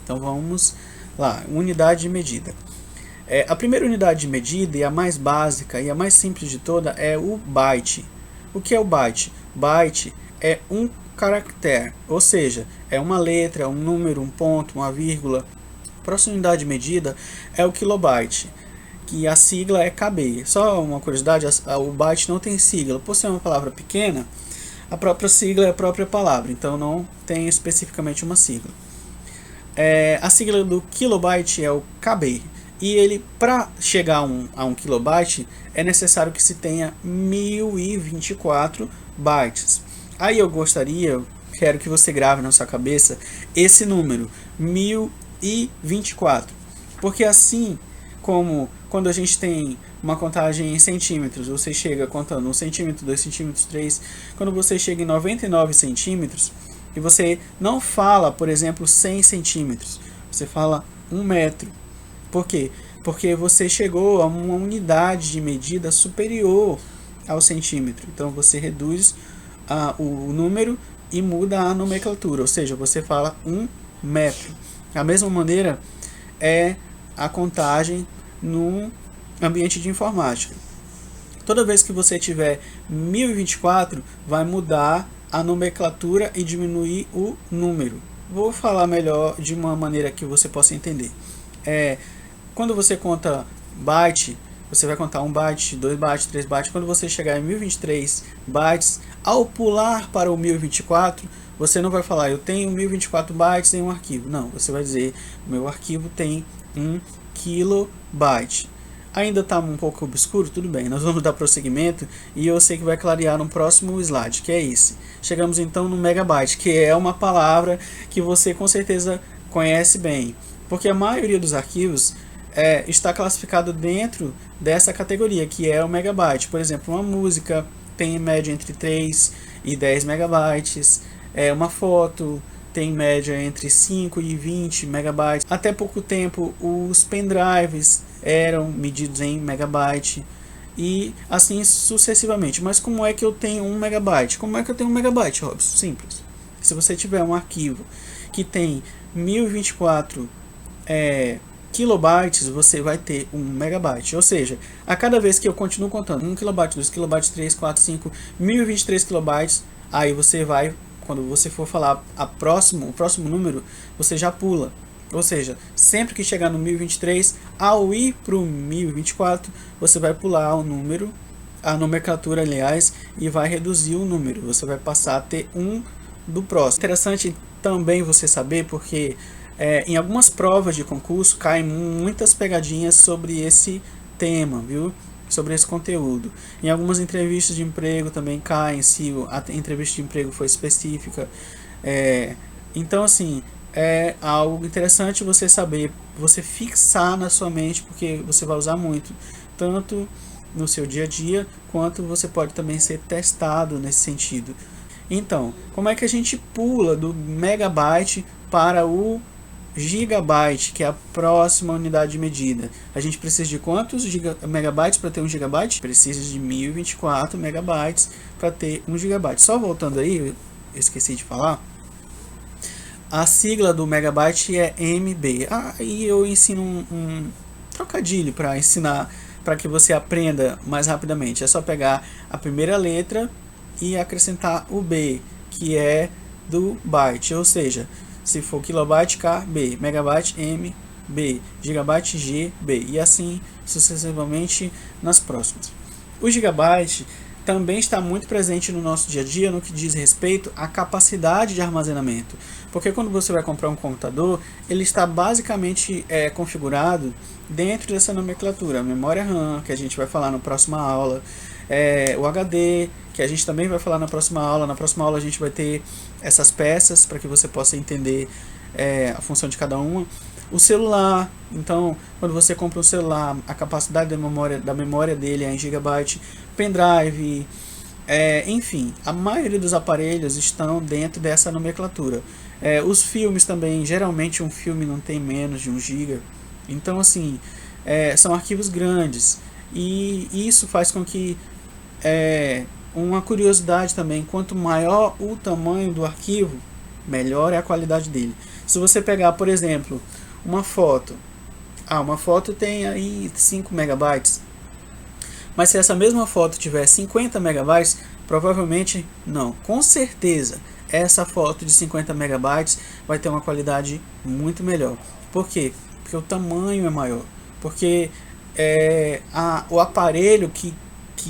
Então vamos lá, unidade de medida. A primeira unidade de medida, e a mais básica e a mais simples de toda, é o byte. O que é o byte? Byte é um caractere, ou seja, é uma letra, um número, um ponto, uma vírgula. A próxima unidade de medida é o kilobyte, que a sigla é KB. Só uma curiosidade, o byte não tem sigla. Por ser uma palavra pequena, a própria sigla é a própria palavra, então não tem especificamente uma sigla. A sigla do kilobyte é o KB. E ele, para chegar a um kilobyte, é necessário que se tenha 1024 bytes. Aí eu quero que você grave na sua cabeça esse número, 1024. Porque assim como quando a gente tem uma contagem em centímetros, você chega contando 1 centímetro, 2 centímetros, 3. Quando você chega em 99 centímetros, e você não fala, por exemplo, 100 centímetros, você fala 1 metro. Por quê? Porque você chegou a uma unidade de medida superior ao centímetro. Então você reduz o número e muda a nomenclatura, ou seja, você fala 1 metro. Da mesma maneira é a contagem no ambiente de informática. Toda vez que você tiver 1024, vai mudar a nomenclatura e diminuir o número. Vou falar melhor de uma maneira que você possa entender. Quando você conta byte, você vai contar 1 byte, 2 bytes, 3 bytes. Quando você chegar em 1023 bytes, ao pular para o 1024, você não vai falar, eu tenho 1024 bytes em um arquivo. Não, você vai dizer, meu arquivo tem 1 kilobyte. Ainda está um pouco obscuro? Tudo bem, nós vamos dar prosseguimento e eu sei que vai clarear no próximo slide, que é esse. Chegamos então no megabyte, que é uma palavra que você com certeza conhece bem, porque a maioria dos arquivos está classificado dentro dessa categoria, que é o megabyte. Por exemplo, uma música tem em média entre 3 e 10 megabytes, uma foto tem em média entre 5 e 20 megabytes. Até pouco tempo os pendrives eram medidos em megabyte e assim sucessivamente. Mas como é que eu tenho 1 megabyte? Como é que eu tenho 1 megabyte, Robson? Simples. Se você tiver um arquivo que tem 1024 kilobytes, você vai ter 1 megabyte. Ou seja, a cada vez que eu continuo contando 1 kilobyte, 2 kilobytes, 3, 4, 5, 1023 kilobytes, aí você vai, quando você for falar o próximo número, você já pula. Ou seja, sempre que chegar no 1023, ao ir para o 1024, você vai pular o número, a nomenclatura, aliás, e vai reduzir o número. Você vai passar a ter 1 do próximo. Interessante também você saber, porque em algumas provas de concurso caem muitas pegadinhas sobre esse tema, viu? Sobre esse conteúdo. Em algumas entrevistas de emprego também caem, se a entrevista de emprego for específica. Então, assim, é algo interessante você saber, você fixar na sua mente, porque você vai usar muito, tanto no seu dia a dia, quanto você pode também ser testado nesse sentido. Então, como é que a gente pula do megabyte para o gigabyte, que é a próxima unidade de medida? A gente precisa de quantos megabytes para ter 1 gigabyte? Precisa de 1024 megabytes para ter 1 gigabyte. Só voltando aí, eu esqueci de falar, a sigla do megabyte é MB. E eu ensino um trocadilho para ensinar, para que você aprenda mais rapidamente. É só pegar a primeira letra e acrescentar o B, que é do byte, ou seja, se for kilobyte, KB, megabyte, MB, gigabyte, GB, e assim sucessivamente nas próximas. O gigabyte também está muito presente no nosso dia a dia no que diz respeito à capacidade de armazenamento, porque quando você vai comprar um computador, ele está basicamente configurado dentro dessa nomenclatura: a memória RAM, que a gente vai falar na próxima aula, o HD, que a gente também vai falar na próxima aula. Na próxima aula a gente vai ter essas peças para que você possa entender a função de cada uma. O celular, então, quando você compra um celular, a capacidade da memória dele é em gigabyte. Pendrive, enfim, a maioria dos aparelhos estão dentro dessa nomenclatura. Os filmes também, geralmente um filme não tem menos de 1 GB. Então, assim, são arquivos grandes. E isso faz com que, uma curiosidade também, quanto maior o tamanho do arquivo, melhor é a qualidade dele. Se você pegar, por exemplo, uma foto, uma foto tem aí 5 megabytes, mas se essa mesma foto tiver 50 megabytes, provavelmente não, com certeza essa foto de 50 megabytes vai ter uma qualidade muito melhor. Por quê? Porque o tamanho é maior, porque o aparelho que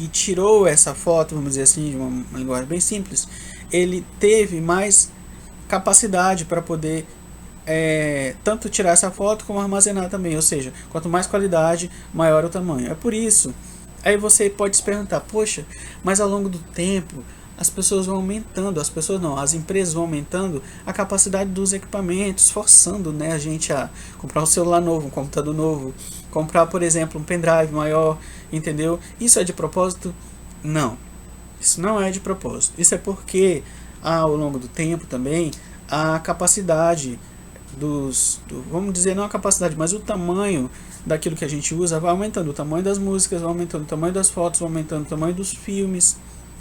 tirou essa foto, vamos dizer assim, de uma linguagem bem simples, ele teve mais capacidade para poder tanto tirar essa foto como armazenar também, ou seja, quanto mais qualidade, maior o tamanho. É por isso, aí você pode se perguntar, poxa, mas ao longo do tempo as pessoas vão aumentando, as empresas vão aumentando a capacidade dos equipamentos, forçando, né, a gente a comprar um celular novo, um computador novo, comprar, por exemplo, um pendrive maior, entendeu? Isso é de propósito? Não, isso não é de propósito. Isso é porque ao longo do tempo também a capacidade vamos dizer, não a capacidade, mas o tamanho daquilo que a gente usa vai aumentando, o tamanho das músicas vai aumentando, o tamanho das fotos vai aumentando, o tamanho dos filmes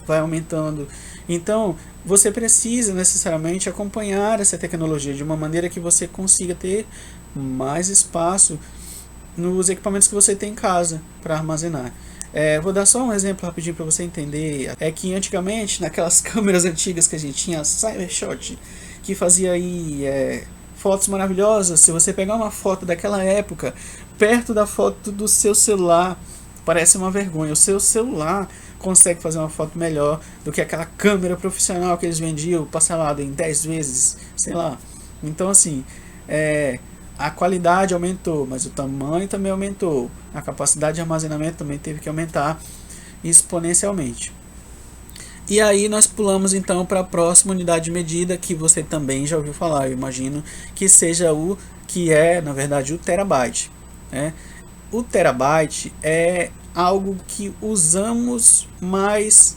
vai aumentando. Então você precisa necessariamente acompanhar essa tecnologia de uma maneira que você consiga ter mais espaço nos equipamentos que você tem em casa para armazenar. Vou dar só um exemplo rapidinho para você entender. É que antigamente, naquelas câmeras antigas que a gente tinha, Cybershot, que fazia aí fotos maravilhosas, se você pegar uma foto daquela época perto da foto do seu celular, parece uma vergonha. O seu celular consegue fazer uma foto melhor do que aquela câmera profissional que eles vendiam parcelada em 10 vezes, sei lá. Então assim, a qualidade aumentou, mas o tamanho também aumentou, a capacidade de armazenamento também teve que aumentar exponencialmente. E aí nós pulamos então para a próxima unidade de medida, que você também já ouviu falar, eu imagino que seja na verdade o terabyte, né? O terabyte é algo que usamos, mas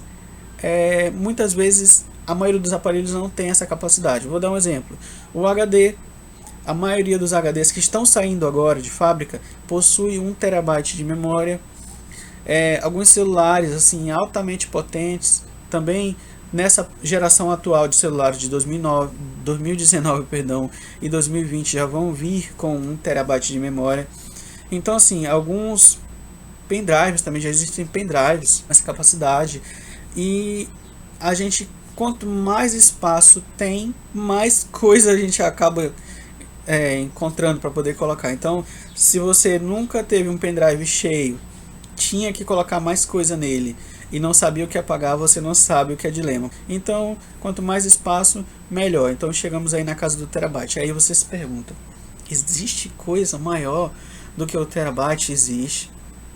muitas vezes a maioria dos aparelhos não tem essa capacidade. Vou dar um exemplo. O HD, a maioria dos HDs que estão saindo agora de fábrica possui 1 terabyte de memória. Alguns celulares assim altamente potentes também, nessa geração atual de celulares de 2019 e 2020 já vão vir com 1 terabyte de memória. Então assim, alguns pendrives também, já existem pendrives com essa capacidade, e a gente, quanto mais espaço tem, mais coisa a gente acaba encontrando para poder colocar. Então se você nunca teve um pendrive cheio, tinha que colocar mais coisa nele e não sabia o que apagar, você não sabe o que é dilema. Então quanto mais espaço, melhor. Então chegamos aí na casa do terabyte. Aí você se pergunta, existe coisa maior do que o terabyte? Existe,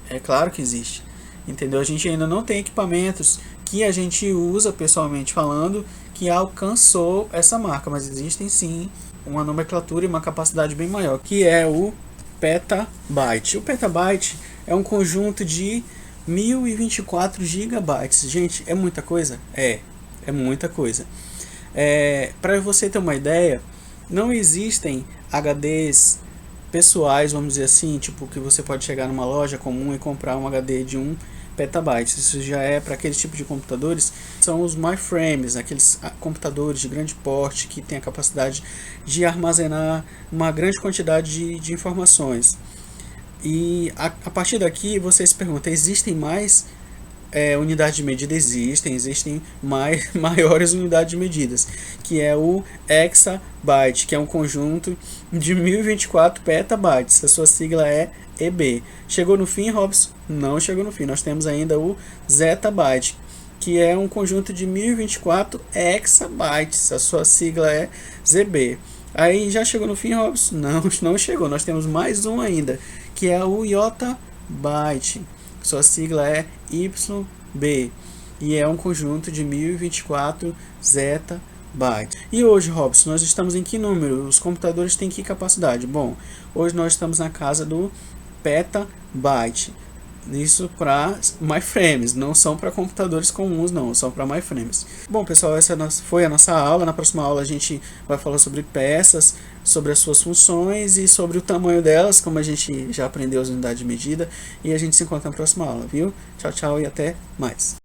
é claro que existe, entendeu? A gente ainda não tem equipamentos que a gente usa pessoalmente falando que alcançou essa marca, mas existem sim uma nomenclatura e uma capacidade bem maior, que é o petabyte. O petabyte é um conjunto de 1024 gigabytes. Gente, é muita coisa? É muita coisa. Para você ter uma ideia, não existem HDs pessoais, vamos dizer assim, tipo que você pode chegar numa loja comum e comprar um HD de 1 petabyte. Isso já é para aquele tipo de computadores, são os MyFrames, aqueles computadores de grande porte que tem a capacidade de armazenar uma grande quantidade de informações. E a partir daqui você se pergunta, existem mais unidades de medida? Existem maiores unidades de medidas, que é o exabyte, que é um conjunto de 1024 petabytes. A sua sigla é EB. Chegou no fim, Robson? Não chegou no fim. Nós temos ainda o zettabyte, que é um conjunto de 1024 exabytes. A sua sigla é ZB. Aí já chegou no fim, Robson? Não chegou. Nós temos mais um ainda, que é o yottabyte. Sua sigla é YB. E é um conjunto de 1024 zettabytes. E hoje, Robson, nós estamos em que número? Os computadores têm que capacidade? Bom, hoje nós estamos na casa do petabyte. Isso para MyFrames, não são para computadores comuns, não, são para MyFrames. Bom, pessoal, essa foi a nossa aula. Na próxima aula a gente vai falar sobre peças, sobre as suas funções e sobre o tamanho delas, como a gente já aprendeu as unidades de medida. E a gente se encontra na próxima aula, viu? Tchau, tchau e até mais.